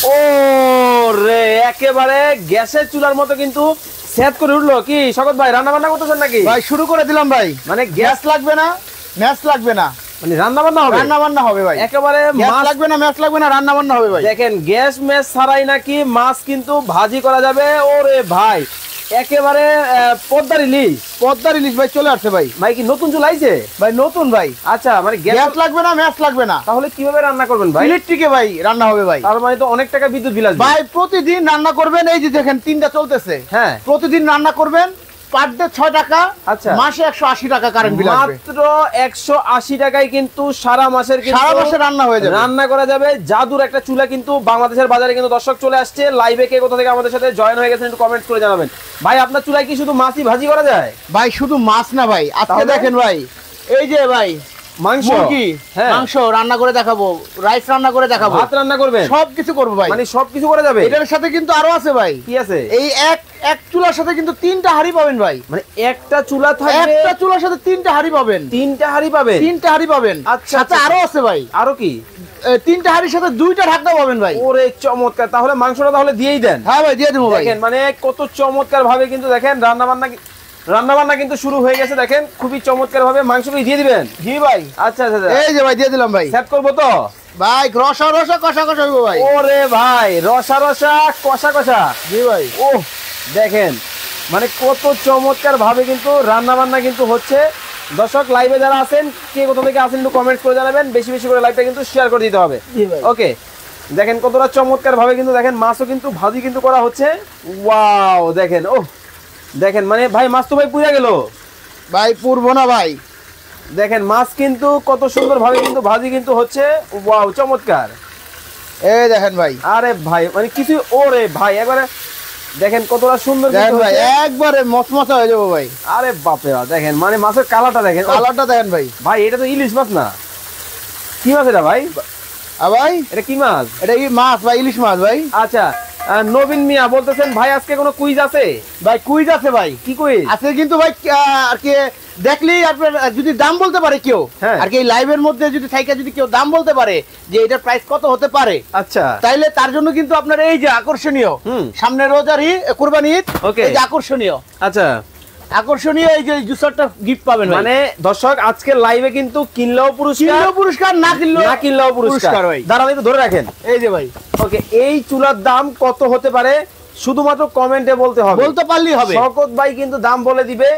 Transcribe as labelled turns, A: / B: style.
A: ও রে, একেবারে গ্যাসের চুলার মতো কিন্তু সেট করে উঠলো। কি শকত ভাই রান্না বান্না করতেছেন নাকি?
B: ভাই শুরু করে দিলাম ভাই।
A: মানে
B: গ্যাস লাগবে না, ম্যাচ লাগবে না,
A: মানে রান্না বান্না হবে?
B: রান্না বান্না হবে ভাই।
A: একেবারে
B: গ্যাস লাগবে না, ম্যাচ লাগবে না, রান্না বান্না হবে ভাই।
A: দেখেন গ্যাস ম্যাচ ছাড়াই নাকি মাছ কিন্তু ভাজি করা যাবে। ওরে ভাই, একেবারে পদ্মার ইলিশ।
B: পদ্মার ইলিশ ভাই চলে আসছে ভাই।
A: ভাই কি নতুন চুলা আইছে?
B: ভাই নতুন ভাই।
A: আচ্ছা, মানে
B: গ্যাস লাগবে না, ম্যাচ লাগবে না।
A: তাহলে কিভাবে রান্না করবেন ভাই?
B: ইলেকট্রিকে ভাই রান্না হবে ভাই।
A: তার মানে তো অনেক টাকা বিদ্যুৎ বিল আসবে
B: ভাই প্রতিদিন রান্না করবেন। এই যে দেখেন 3টা চলতেছে।
A: হ্যাঁ,
B: প্রতিদিন রান্না করবেন, পার ডে 6 টাকা।
A: আচ্ছা,
B: মাসে 180 টাকা কারেন্ট বিল আসবে।
A: মাত্র 180 টাকায় কিন্তু সারা মাসের
B: রান্না হয়ে যাবে,
A: রান্না করা যাবে। জাদুর একটা চুলা কিন্তু বাংলাদেশের বাজারে কিন্তু দর্শক চলে আসছে। লাইভে কে কোথা থেকে আমাদের সাথে জয়েন হয়ে গেছেন একটু কমেন্ট করে জানাবেন। ভাই আপনার চুলায় কি শুধু মাছই ভাজি করা যায়?
B: ভাই শুধু মাছ না ভাই, আজকে দেখেন ভাই, এই যে ভাই
A: মাংস,
B: হ্যাঁ মাংস রান্না করে দেখাবো, রাইস রান্না করে দেখাবো,
A: ভাত রান্না করবেন,
B: সবকিছু করবো ভাই।
A: মানে সবকিছু করা যাবে।
B: এটার সাথে কিন্তু আরো আছে ভাই।
A: কি আছে?
B: এই এক চুলার সাথে কিন্তু 3টা হাঁড়ি পাবেন ভাই।
A: মানে একটা চুলা থাকবে,
B: একটা চুলার সাথে 3টা হাঁড়ি পাবেন।
A: 3টা হাঁড়ি পাবেন?
B: 3টা হাঁড়ি পাবেন।
A: আচ্ছা,
B: সাথে আরো আছে ভাই।
A: আরো কি?
B: 3টা হাঁড়ির সাথে 2টা ঢাকনা পাবেন ভাই।
A: ওরে চমৎকার, তাহলে মাংসটা তাহলে দিয়েই দেন।
B: হ্যাঁ ভাই দিয়ে দেবো ভাই।
A: দেখেন মানে কত চমৎকার ভাবে কিন্তু দেখেন রান্না বান্না কিন্তু শুরু হয়ে গেছে। দেখেন খুবই চমৎকার ভাবে মাংসটা দিয়ে দিবেন।
B: জি ভাই।
A: আচ্ছা আচ্ছা,
B: এই যে ভাই দিয়ে দিলাম ভাই।
A: সেট করবো তো
B: ভাই রসা রসা কষা কষা হইবো ভাই।
A: ওরে ভাই, রসা রসা কষা কষা।
B: জি ভাই।
A: ও দেখেন মানে কত চমৎকার ভাবে কিন্তু রান্না বান্না কিন্তু হচ্ছে। দর্শক লাইভে যারা আছেন, কে কোথা থেকে আছেন একটু কমেন্ট করে জানাবেন। বেশি বেশি করে লাইভটা কিন্তু শেয়ার করে দিতে হবে।
B: জি ভাই।
A: ওকে, দেখেন কতটা চমৎকার ভাবে কিন্তু দেখেন মাছও কিন্তু ভাজি কিন্তু করা হচ্ছে। ওয়াও দেখেন, ও দেখেন মানে ভাই মাছ তো ভাই পুড়ে গেল
B: ভাই পুরবো না ভাই।
A: দেখেন মাছ কিন্তু কত সুন্দর ভাবে কিন্তু ভাজি কিন্তু হচ্ছে। ওয়াও চমৎকার।
B: এই দেখেন ভাই।
A: আরে ভাই মানে কিছু, ওরে ভাই একবারে দেখেন কতটা সুন্দর
B: দেখেন ভাই, একবারে মচমচা হয়ে যাবো ভাই।
A: আরে বাপরে বাপ, দেখেন মানে মাছের কালারটা দেখেন,
B: কালারটা দেখেন ভাই।
A: ভাই এটা তো ইলিশ মাছ না, কি মাছ এটা ভাই?
B: ভাই
A: এটা কি মাছ?
B: এটা কি মাছ ভাই? ইলিশ মাছ ভাই।
A: আচ্ছা, নবীন মিয়া বলতেছেন ভাই আজকে কোনো কুইজ আছে?
B: ভাই কুইজ আছে ভাই।
A: কি কুইজ?
B: আজকে কিন্তু ভাই আর কি দেখলেই আপনার যদি দাম বলতে পারে কেউ, আর কি লাইভের মধ্যে যদি থাইকা যদি কেউ দাম বলতে পারে যে এটার প্রাইস কত হতে পারে,
A: আচ্ছা
B: তাইলে তার জন্য কিন্তু আপনার এই যে আকর্ষণীয় সামনে রোজার কুরবানি ঈদ, এই যে আকর্ষণীয়,
A: আচ্ছা
B: আকর্ষণীয় এই যে জুসারটা গিফট পাবেন।
A: মানে দর্শক আজকে লাইভে কিন্তু কিনলেও পুরস্কার, না কিনলেও পুরস্কার। দাঁড়ান একটু ধরে রাখেন।
B: এই যে ভাই,
A: ওকে, এই চুলার দাম কত হতে পারে শুধুমাত্র কমেন্টে বলতে হবে,
B: বলতে পারলেই হবে।
A: শওকত ভাই কিন্তু দাম বলে দিবে।